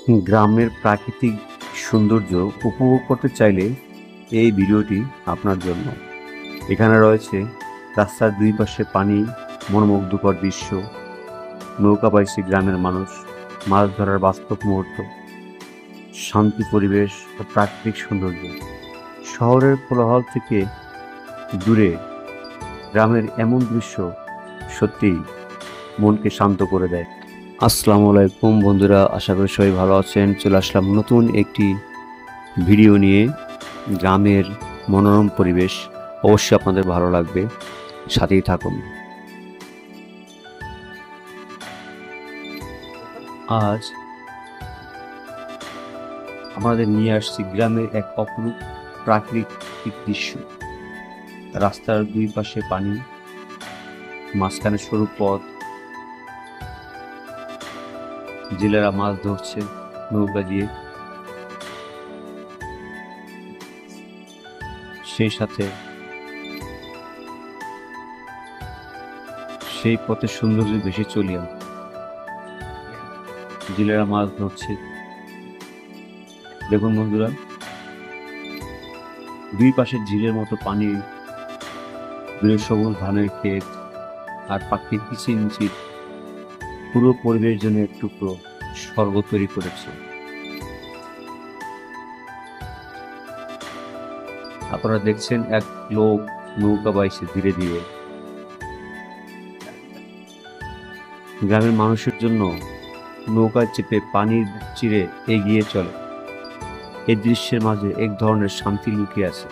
গ্রামের প্রাকৃতিক সৌন্দর্য উপভোগ করতে চাইলে এই ভিডিওটি আপনার জন্য। এখানে রয়েছে রাস্তার দুই পাশে পানি, মনোমুগ্ধকর দৃশ্য, নৌকা বাইছে গ্রামের মানুষ, মাছ ধরার বাস্তব মুহূর্ত, শান্তি পরিবেশ ও প্রাকৃতিক সৌন্দর্য। শহরের কোলাহল থেকে দূরে গ্রামের এমন দৃশ্য সত্যিই মনকে শান্ত করে দেয়। আসসালামু আলাইকুম বন্ধুরা, আশা করি সবাই ভালো আছেন। চলে আসলাম নতুন একটি ভিডিও নিয়ে। গ্রামের মনোরম পরিবেশ অবশ্যই আপনাদের ভালো লাগবে, সাথেই থাকুন। আজ আমাদের নিয়ে আসছি গ্রামের এক অপরূপ প্রাকৃতিক দৃশ্য। রাস্তার দুই পাশে পানি, মাঝখানে সরু পথ, জেলেরা মাছ ধরছে নৌকা দিয়ে, সেই সাথে সেই পথের সৌন্দর্য বেশি চলিয়া জেলেরা মাছ ধরছে। দেখুন বন্ধুরা, দুই পাশে ঝিলের মতো পানি, দূরে সবুজ ধানের ক্ষেত আর পাখির কিচিরমিচির পুরো পরিবেশ যেন এক টুকরো স্বর্গ তৈরি করেছে। আপনারা দেখছেন এক লোক নৌকা বাইছে ধীরে ধীরে। গ্রামের মানুষের জন্য নৌকায় চেপে পানির চিরে এগিয়ে চলে। এই দৃশ্যের মাঝে এক ধরনের শান্তি লুকিয়ে আছে।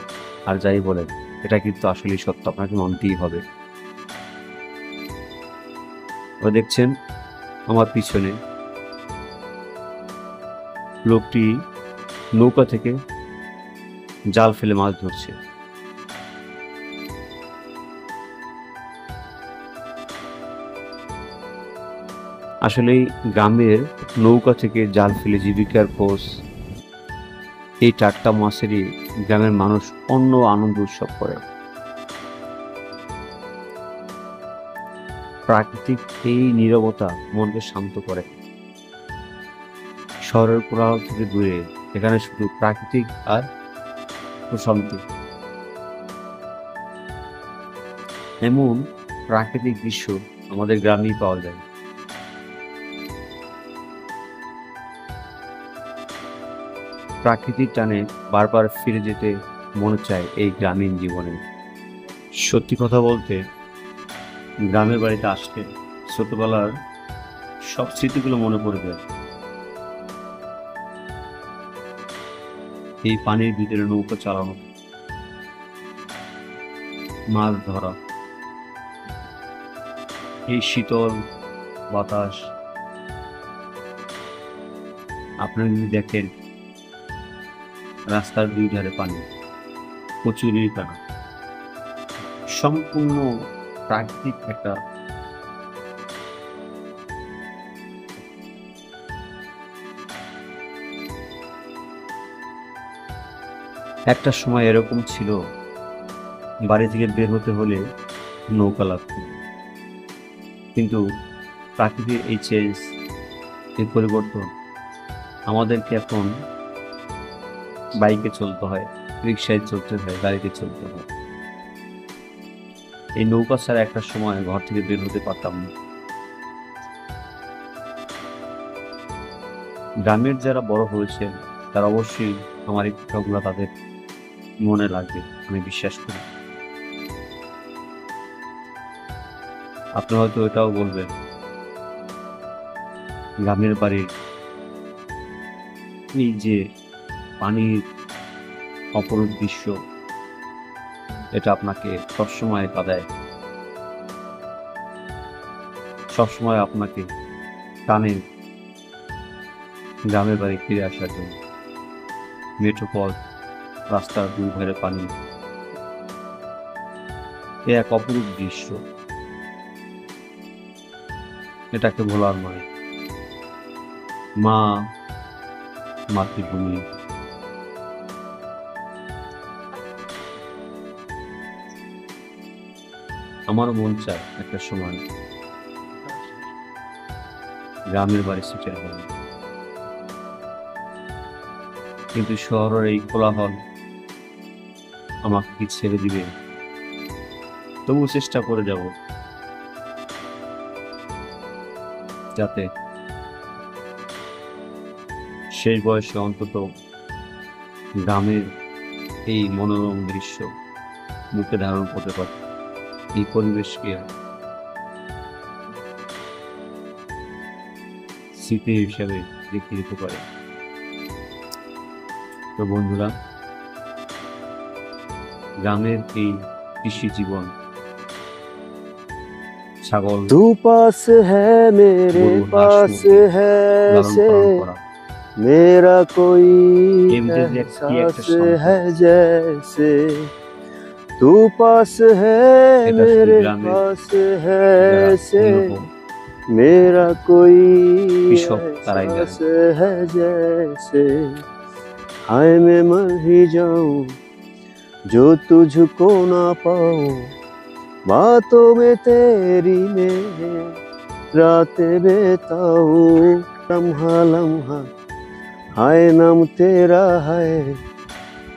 আর যাই বলেন, এটা কিন্তু আসলেই সত্য, আপনাকে মানতেই হবে। ওরা দেখছেন আমার পিছনে লোকটি নৌকা থেকে জাল ফেলে মাছ ধরছে। আসলেই গ্রামের নৌকা থেকে জাল ফেলে জীবিকার খোঁজ, এই টাটকা মাছেরই গ্রামের মানুষ অন্য আনন্দ উৎসব করে। প্রাকৃতিক এই নীরবতা মনকে শান্ত করে। শহরের কোলাহল থেকে দূরে এখানে শুধু প্রাকৃতিক আর প্রশান্তি। এমন প্রাকৃতিক দৃশ্য আমাদের গ্রামেই পাওয়া যায়। প্রাকৃতিক টানে বারবার ফিরে যেতে মনে চায় এই গ্রামীণ জীবনে। সত্যি কথা বলতে, গ্রামের বাড়িতে আসলে ছোটবেলার সব স্মৃতিগুলো মনে পড়ে যায়। এই পানির ভিতরে নৌকা চালানো, মাছ ধরা, এই শীতল বাতাস। আপনারা যদি দেখেন, রাস্তার দুই ধারে পানি, কচুরির পানা, সম্পূর্ণ প্রাকৃতিক একটা সময় এরকম ছিল, বাড়ি থেকে বের হতে হলে নৌকা লাগত। কিন্তু প্রাকৃতিক এই চেঞ্জ, এই পরিবর্তন, আমাদেরকে এখন বাইকে চলতে হয়, রিক্সায় চলতে হয়, গাড়িতে চলতে হয়। এই নৌকা ছাড়া একটা সময় ঘর থেকে বের হতে পারতাম না। গ্রামের যারা বড় হয়েছেন তারা অবশ্যই আমার এই কথাগুলো তাদের মনে লাগবে, আমি বিশ্বাস করি। আপনি হয়তো এটাও বলবেন, গ্রামের বাড়ির এই যে পানির অপরূপ দৃশ্য, এটা আপনাকে সবসময় কাঁদায়, সবসময় আপনাকে টানে গ্রামের বাড়ি ফিরে আসার জন্য। মেঠো পথ, রাস্তার দুই ধারে পানি, এ এক অপরূপ দৃশ্য, এটাকে ভোলার নয়। মা, মাতৃভূমি, আমার মন চায় একটা সময় গ্রামের বাড়ি সিটের হবে। কিন্তু শহরের এই কোলাহল আমাকে কি ছেড়ে দিবে? তবু চেষ্টা করে যাব, যাতে শেষ বয়সে অন্তত গ্রামের এই মনোরম দৃশ্য মুখে ধারণ করতে পারে, এই পরিবেশকে স্মৃতি হিসাবে রেখে দিতে পারে। তো বন্ধুরা, গ্রামের এই কৃষি জীবন, ছাগল तू पास है मेरे গরু, হাঁস, पास মুরগি है লালন से পালন করা, मेरा कोई এমনিতে যে কি একটা एहसास শান্তি, है जैसे तू पास है এটা শুধু मेरे গ্রামের पास है যারা से নিরীহ मेरा कोई কৃষক তারাই एहसास জানে। है जैसे हाय मैं मर ही जाऊं जो तुझको ना पाऊं बातों में तेरी में रातें बिताऊं लम्हा लम्हा हाय नाम तेरा है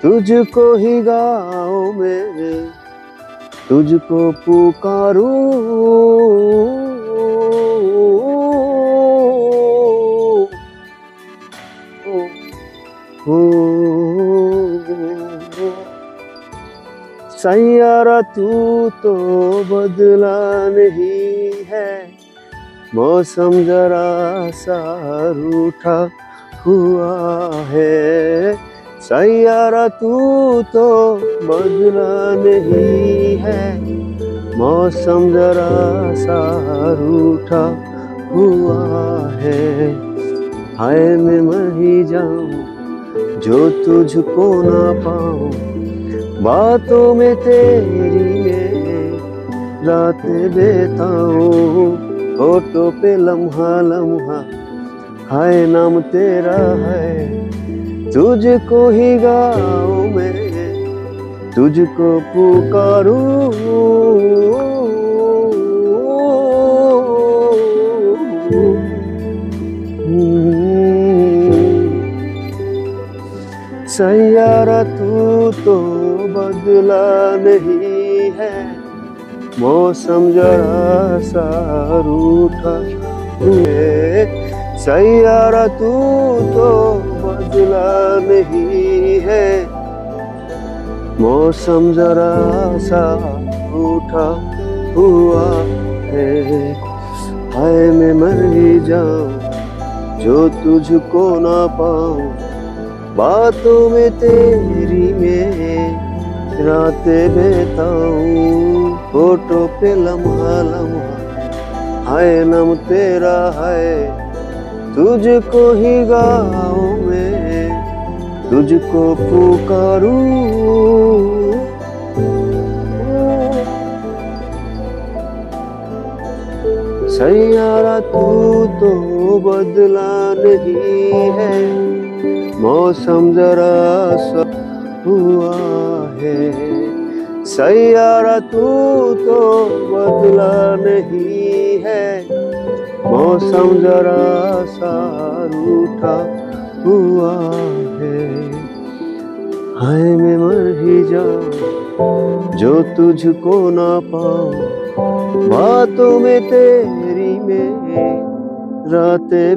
तुझको ही गाऊं मैं तुझको पुकारूं सैयारा तू तो बदला नहीं है मौसम जरा सा रूठा हुआ है सैयारा तू तो बदला नहीं है मौसम जरा सा रूठा हुआ है हाय मैं मर ही जाऊं जो तुझको ना पाऊं बातों में तेरी में रात बिताऊं होठों पे लम्हा लम्हा हाय नाम तेरा है तुझको ही गाऊं मैं तुझको पुकारूं सैयारा तू तो बदला नहीं है मौसम जरा सा रूठा हुए सैयारा तू तो बदला नहीं है मौसम जरा सा रूठा हुआ है हाय मैं मर ही जाऊं जो तुझको ना पाऊं बातों में तेरी में रात बिताऊं होठों पे लम्हा लम्हा हाय नाम तेरा है तुझको ही गाऊं मैं तुझको पुकारूं सैयारा तू तो बदला नहीं है मौसम जरा सा हुआ है सैयारा तू तो बदला नहीं है मौसम जरा सा रूठा हुआ है हाय मैं मर ही जाऊं जो तुझको ना पाऊं बातों में तेरी में रातें